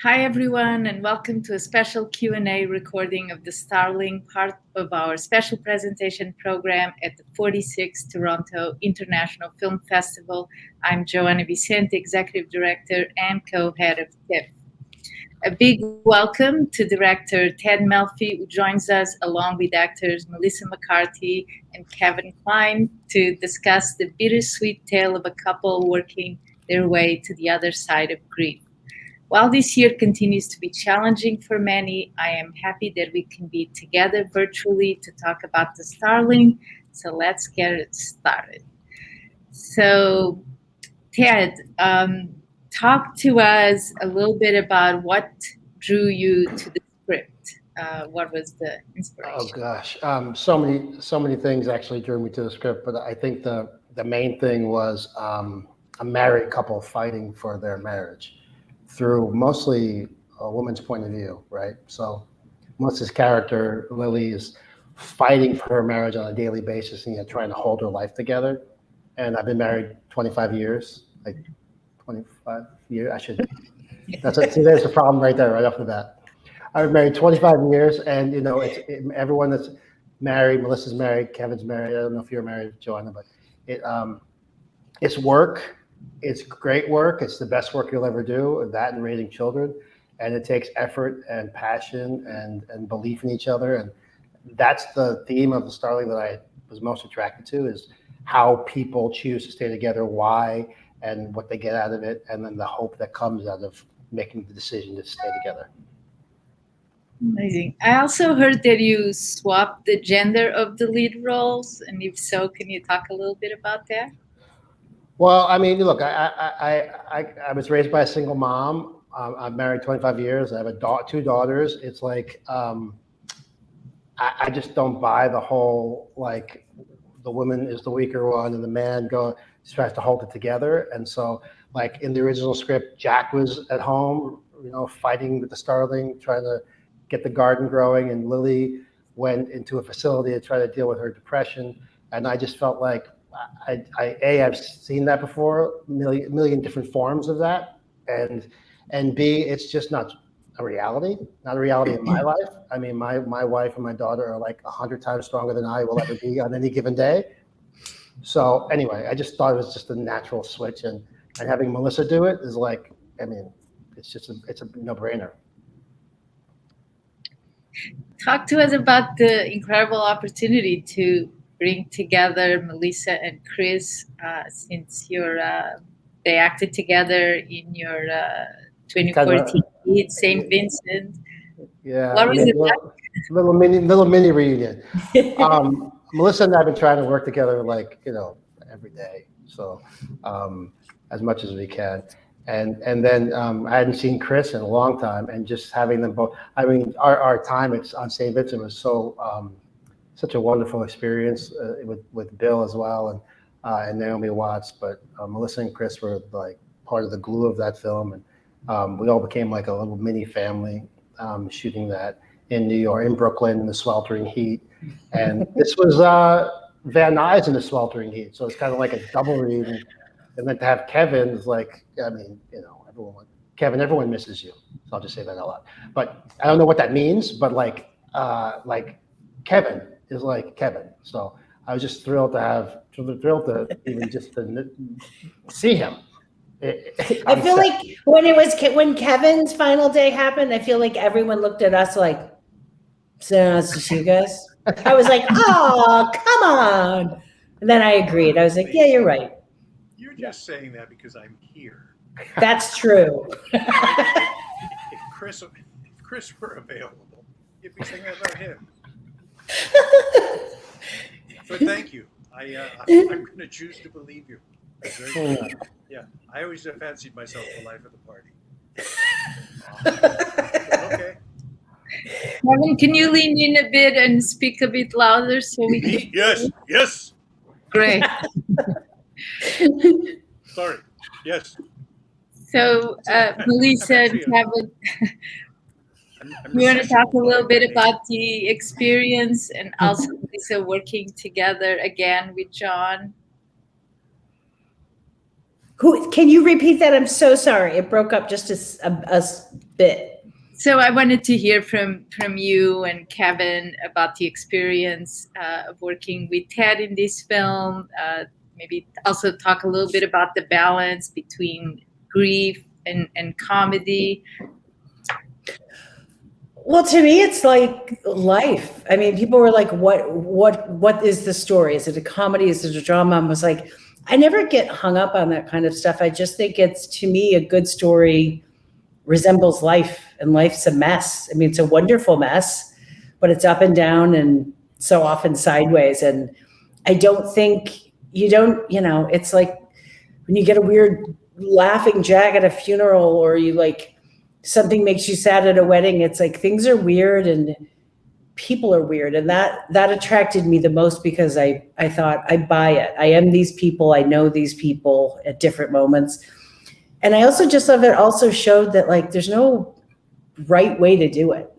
Hi everyone, and welcome to a special Q&A recording of the Starling part of our special presentation program at the 46th Toronto International Film Festival. I'm Joanna Vicente, Executive Director and co-head of Tiff. A big welcome to Director Ted Melfi, who joins us along with actors Melissa McCarthy and Kevin Kline to discuss the bittersweet tale of a couple working their way to the other side of grief. While this year continues to be challenging for many, I am happy that we can be together virtually to talk about the Starling. So let's get it started. So, Ted, talk to us a little bit about what drew you to the script. What was the inspiration? Oh gosh, so many things actually drew me to the script, but I think the main thing was a married couple fighting for their marriage through mostly a woman's point of view, right? So Melissa's character, Lilly, is fighting for her marriage on a daily basis and yet trying to hold her life together. And I've been married 25 years, like 25 years. I should. See, there's the problem right there, right off the bat. I've been married 25 years, and everyone that's married. Melissa's married, Kevin's married. I don't know if you're married, Joanna, but it's work. It's great work. It's the best work you'll ever do. That and raising children, and it takes effort and passion and belief in each other. And that's the theme of the Starling that I was most attracted to, is how people choose to stay together, why, and what they get out of it, and then the hope that comes out of making the decision to stay together. Amazing. I also heard that you swapped the gender of the lead roles, and if so, can you talk a little bit about that? Well, I mean, look, I was raised by a single mom. I'm married 25 years. I have two daughters. It's like I just don't buy the whole, like, the woman is the weaker one and the man tries to hold it together. And so, like, in the original script, Jack was at home, fighting with the Starling, trying to get the garden growing, and Lilly went into a facility to try to deal with her depression. And I just felt like I've seen that before, million different forms of that, and B, it's just not a reality in my life. I mean, my wife and my daughter are like 100 times stronger than I will ever be on any given day. So anyway, I just thought it was just a natural switch, and having Melissa do it is like, I mean, it's a no-brainer. Talk to us about the incredible opportunity to bring together Melissa and Chris, since they acted together in your 2014 hit St. Vincent. Yeah, what was it like? Little mini reunion. Melissa and I have been trying to work together, like, every day, so as much as we can. And then I hadn't seen Chris in a long time, and just having them both. I mean, our time on St. Vincent was such a wonderful experience with Bill as well, and Naomi Watts. But Melissa and Chris were like part of the glue of that film, and we all became like a little mini family shooting that in New York, in Brooklyn, in the sweltering heat. And this was Van Nuys in the sweltering heat, so it's kind of like a double reunion. And then to have Kevin is like, I mean, everyone misses you. So I'll just say that a lot. But I don't know what that means, but like Kevin is like Kevin. So I was just thrilled to even just to see him. I feel like when Kevin's final day happened, I feel like everyone looked at us like, so nice to see you guys. I was like, oh, come on. And then I agreed. I was like, yeah, you're right. You're just saying that because I'm here. That's true. If Chris were available, you'd be saying about him. But thank you. I'm going to choose to believe you. Yeah, I always have fancied myself the life of the party. Okay. Kevin, can you lean in a bit and speak a bit louder so we can? Yes. Great. Sorry. Yes. So, Melissa and Kevin, we want to talk a little bit about the experience, and also Melissa working together again with John. Who, can you repeat that? I'm so sorry. It broke up just a bit. So I wanted to hear from you and Kevin about the experience of working with Ted in this film. Maybe also talk a little bit about the balance between grief and comedy. Well, to me, it's like life. I mean, people were like, what is the story? Is it a comedy? Is it a drama? I was like, I never get hung up on that kind of stuff. I just think it's, to me, a good story resembles life, and life's a mess. I mean, it's a wonderful mess, but it's up and down and so often sideways. And I don't think it's like when you get a weird laughing jack at a funeral, or you like something makes you sad at a wedding. It's like things are weird and people are weird. And that attracted me the most, because I thought, I buy it. I am these people. I know these people at different moments. And I also just love it also showed that like there's no right way to do it.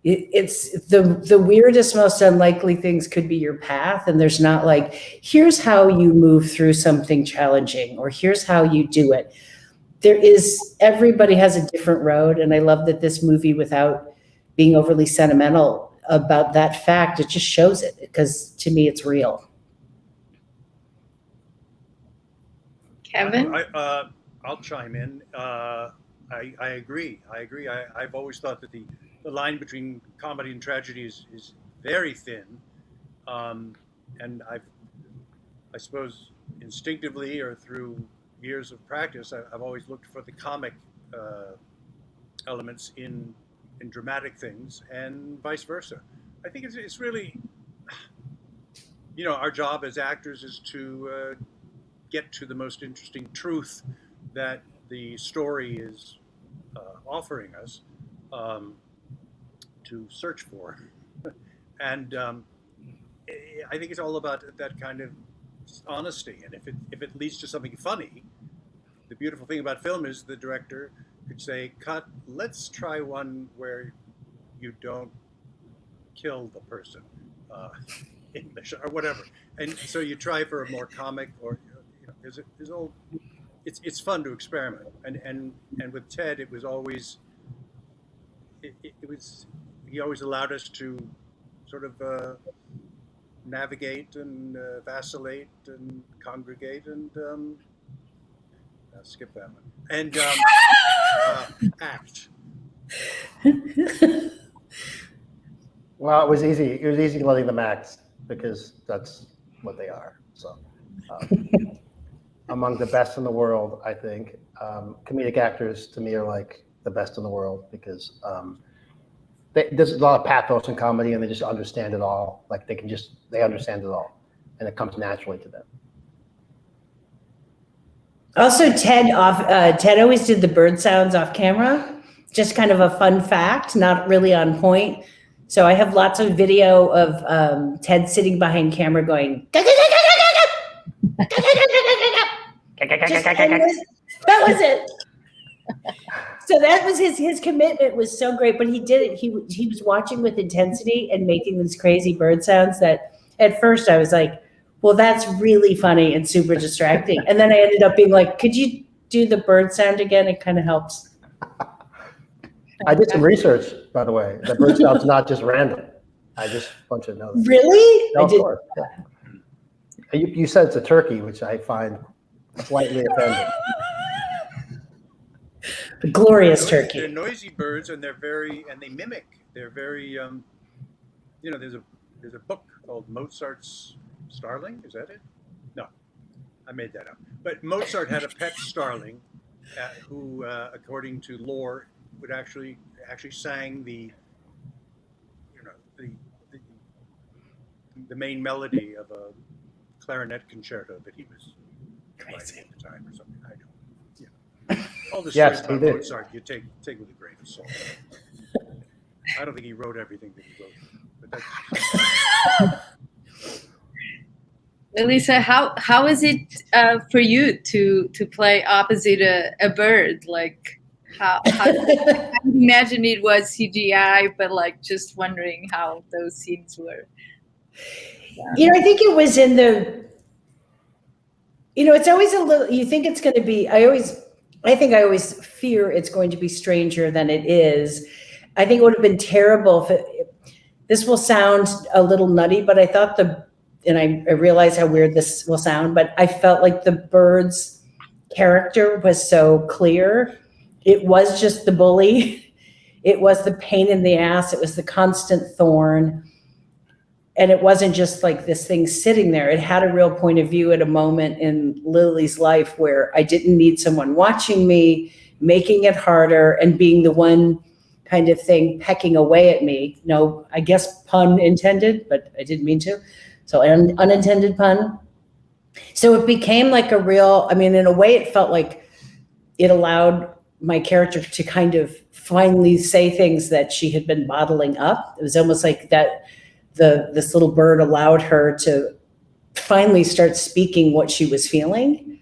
It's the weirdest, most unlikely things could be your path. And there's not like, here's how you move through something challenging, or here's how you do it. Everybody has a different road. And I love that this movie, without being overly sentimental about that fact, it just shows it, because to me, it's real. Kevin? I'll chime in. I agree. I've always thought that the line between comedy and tragedy is very thin. And I suppose instinctively or through years of practice, I've always looked for the comic elements in dramatic things, and vice versa. I think it's really, our job as actors is to get to the most interesting truth that the story is offering us to search for. And I think it's all about that kind of honesty. And if it leads to something funny, the beautiful thing about film is the director could say, cut, let's try one where you don't kill the person in the show, or whatever. And so you try for a more comic, or it's fun to experiment. And with Ted, it was always, he always allowed us to sort of navigate and vacillate and congregate and skip that one. And act. Well, it was easy. It was easy letting them act, because that's what they are. So, among the best in the world, I think. Comedic actors to me are like the best in the world, because there's a lot of pathos in comedy, and they just understand it all. Like they understand it all, and it comes naturally to them. Also, Ted always did the bird sounds off camera. Just kind of a fun fact, not really on point. So I have lots of video of Ted sitting behind camera going, that was it. So that was his commitment was so great, but he did it. He was watching with intensity and making these crazy bird sounds that at first I was like, well, that's really funny and super distracting. And then I ended up being like, could you do the bird sound again? It kind of helps. I did some research, by the way. The bird sound's not just random. I just want you to know that. Really? No, of course. Yeah. You said it's a turkey, which I find slightly offending. A glorious turkey. They're noisy birds, and they mimic. They're very, there's a book called Mozart's Starling. Is that it? No, I made that up. But Mozart had a pet starling who, according to lore, would actually sang the main melody of a clarinet concerto that he was writing at the time, or something. I don't. Yeah. All the stories about Mozart you take with a grain of salt. I don't think he wrote everything that he wrote, but that's. Elisa, how is it for you to play opposite a bird? Like, how I imagine it was CGI, but like just wondering how those scenes were. I think it was in the It's always a little, you think it's going to be, I think I always fear it's going to be stranger than it is. I think it would have been terrible if this will sound a little nutty, but I thought and I realize how weird this will sound, but I felt like the bird's character was so clear. It was just the bully. It was the pain in the ass. It was the constant thorn. And it wasn't just like this thing sitting there. It had a real point of view at a moment in Lily's life where I didn't need someone watching me, making it harder, and being the one kind of thing pecking away at me. No, I guess pun intended, but I didn't mean to. So an unintended pun. So it became like a real, in a way it felt like it allowed my character to kind of finally say things that she had been bottling up. It was almost like that this little bird allowed her to finally start speaking what she was feeling.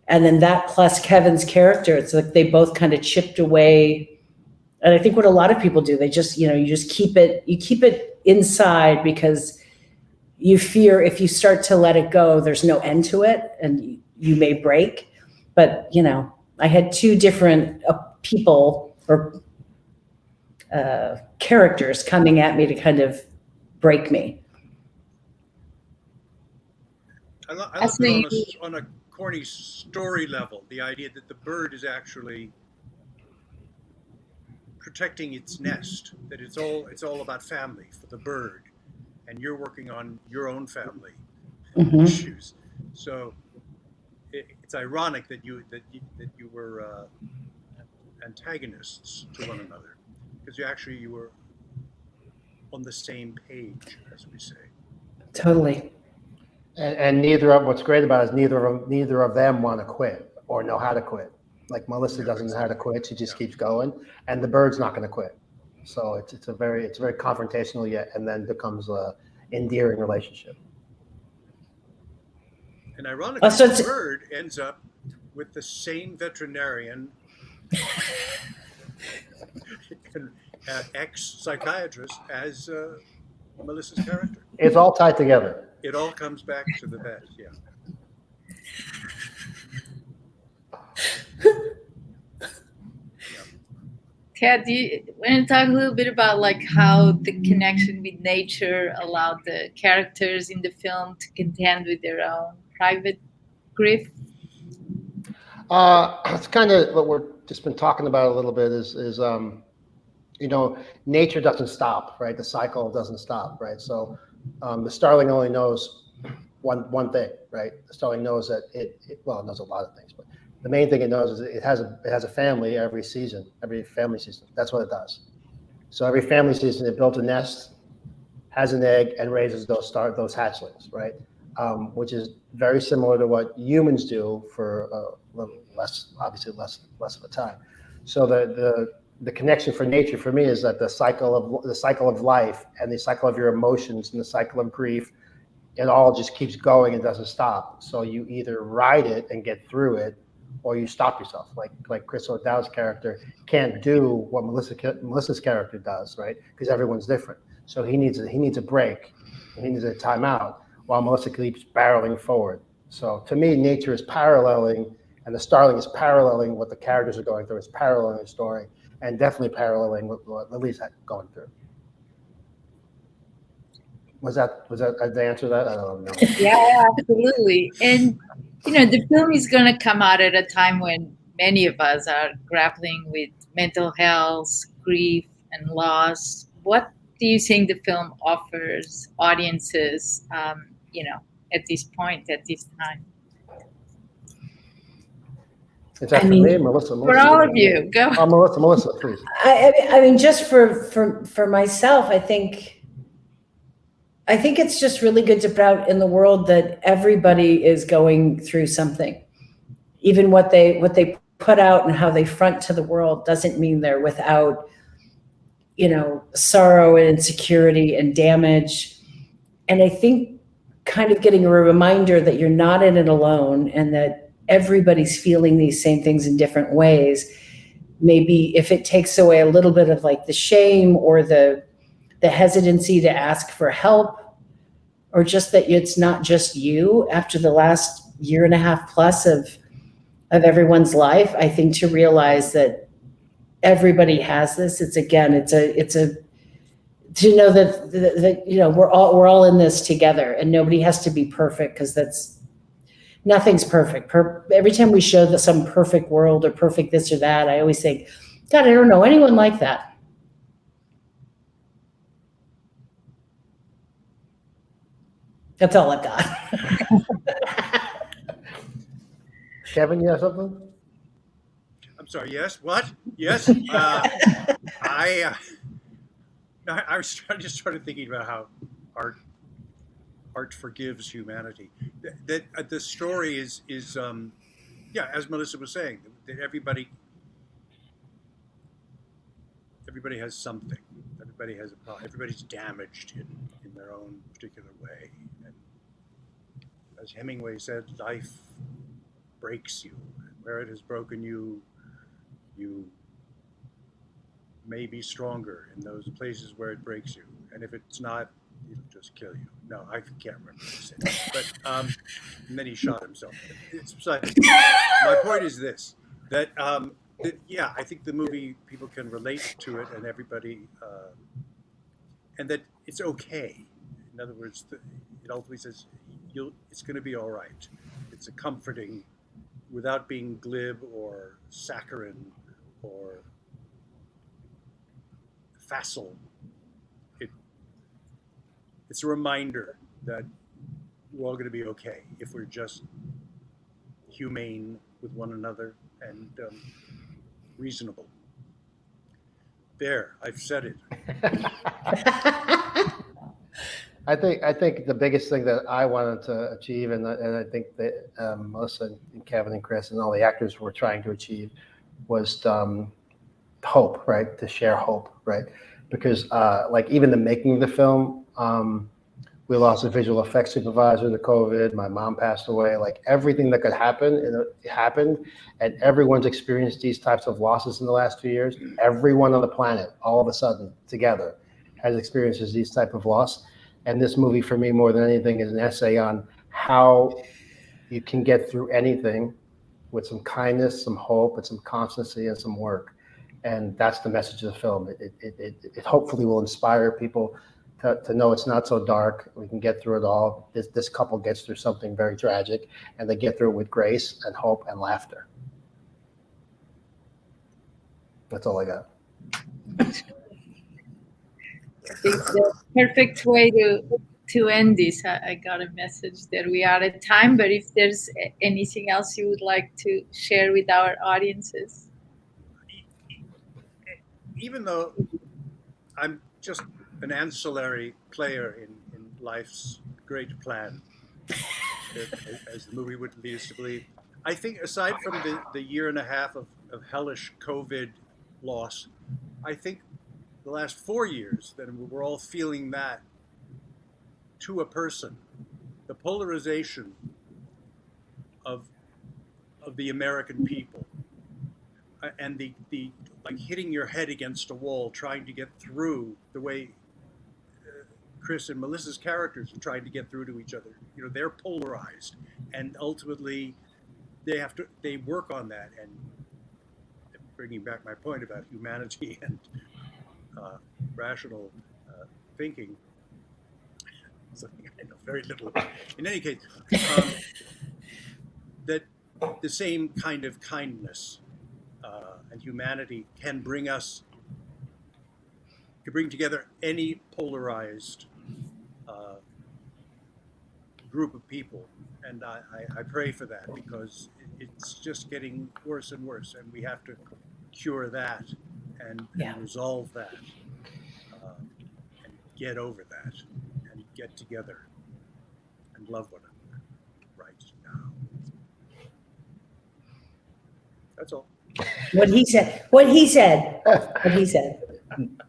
And then that plus Kevin's character, it's like they both kind of chipped away. And I think what a lot of people do, they just, you just keep it inside because you fear if you start to let it go, there's no end to it and you may break. But, I had two different people or characters coming at me to kind of break me. I love it on a corny story level, the idea that the bird is actually protecting its nest, that it's all about family for the bird, and you're working on your own family issues. So it's ironic that you were antagonists to one another, because you were on the same page, as we say. Totally. And what's great about it is neither of them want to quit or know how to quit. Like Melissa doesn't know how to quit; she just keeps going, and the bird's not going to quit. So it's very confrontational yet, and then becomes a endearing relationship. And ironically, the bird ends up with the same veterinarian, ex-psychiatrist as Melissa's character. It's all tied together. It all comes back to the vet, yeah. Kat, do you want to talk a little bit about like how the connection with nature allowed the characters in the film to contend with their own private grief? It's kind of what we're just been talking about a little bit is nature doesn't stop, right? The cycle doesn't stop, right? So the starling only knows one thing, right? The starling knows that it knows a lot of things, but the main thing it knows is it has a family every family season. That's what it does. So every family season, it builds a nest, has an egg, and raises those hatchlings, right? Which is very similar to what humans do for a little less, obviously less of a time. So the connection for nature for me is that the cycle of life and the cycle of your emotions and the cycle of grief, it all just keeps going and doesn't stop. So you either ride it and get through it, or you stop yourself. Like Chris O'Dowd's character can't do what Melissa's character does, right? Because everyone's different. So he needs a break, and he needs a timeout, while Melissa keeps barreling forward. So to me, nature is paralleling, and the starling is paralleling what the characters are going through. It's paralleling the story, and definitely paralleling what Lily's going through. Was that the answer to that? I don't know. Yeah, absolutely. And the film is going to come out at a time when many of us are grappling with mental health, grief, and loss. What do you think the film offers audiences, at this point, at this time? Is that for me, Melissa? For all of you, go. Oh, Melissa, please. I mean, just for myself, I think it's just really good to put out in the world that everybody is going through something. Even what they put out and how they front to the world doesn't mean they're without, sorrow and insecurity and damage. And I think kind of getting a reminder that you're not in it alone and that everybody's feeling these same things in different ways. Maybe if it takes away a little bit of like the shame or the hesitancy to ask for help, or just that it's not just you. After the last year and a half plus of everyone's life, I think to realize that everybody has this. It's a to know that you know we're all in this together, and nobody has to be perfect, because nothing's perfect. Every time we show that some perfect world or perfect this or that, I always think, God, I don't know anyone like that. That's all I've got. Kevin, you have something? I'm sorry. Yes. What? Yes. I just started thinking about how art forgives humanity. That the story is yeah, as Melissa was saying, that everybody has something. Everybody has a problem. Everybody's damaged in their own particular way. And as Hemingway said, life breaks you. Where it has broken you, you may be stronger in those places where it breaks you. And if it's not, it'll just kill you. No, I can't remember what he said. But and then he shot himself. It's beside the point. My point is this: that yeah, I think the movie, people can relate to it, and everybody, and that it's okay. In other words, it ultimately says it's going to be all right. It's a comforting, without being glib or saccharine or facile. It's a reminder that we're all going to be okay if we're just humane with one another and reasonable. There, I've said it. I think the biggest thing that I wanted to achieve, and I think that Melissa and Kevin and Chris and all the actors were trying to achieve, was hope, right? To share hope, right? Because like even the making of the film, we lost a visual effects supervisor to COVID. My mom passed away. Like everything that could happen, it happened, and everyone's experienced these types of losses in the last 2 years. Everyone on the planet, all of a sudden, together, has experienced these type of loss. And this movie, for me, more than anything, is an essay on how you can get through anything with some kindness, some hope, and some constancy and some work. And that's the message of the film. It hopefully will inspire people to know it's not so dark. We can get through it all. This couple gets through something very tragic, and they get through it with grace and hope and laughter. That's all I got. It's the perfect way to end this. I got a message that we are at time, but if there's anything else you would like to share with our audiences. Even though I'm just an ancillary player in life's great plan, as the movie would lead us to believe, I think aside from the year and a half of hellish COVID loss, I think the last 4 years that we're all feeling that to a person, the polarization of the American people, and the like hitting your head against a wall, trying to get through the way Chris and Melissa's characters are trying to get through to each other. You know, they're polarized, and ultimately they work on that. And bringing back my point about humanity and rational thinking, something I know very little about. In any case, that the same kind of kindness and humanity can bring together any polarized group of people. And I pray for that, because it's just getting worse and worse, and we have to cure that and resolve that and get over that and get together and love one another right now. That's all. What he said. What he said. What he said.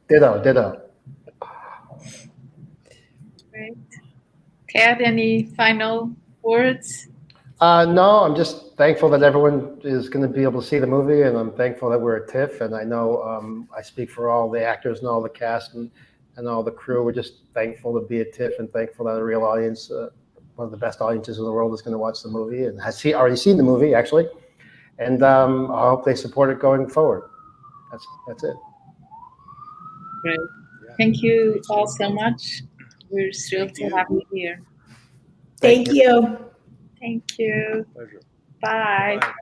Ditto. Great. Kat, any final words? No, I'm just thankful that everyone is going to be able to see the movie, and I'm thankful that we're at Tiff, and I know I speak for all the actors and all the cast and all the crew. We're just thankful to be at Tiff and thankful that a real audience one of the best audiences in the world is going to watch the movie and has already seen the movie actually, and I hope they support it going forward. That's it. Great. Yeah. Thank you all so much. We're thrilled to have you here. Thank you. Thank you. Pleasure. Bye. Bye.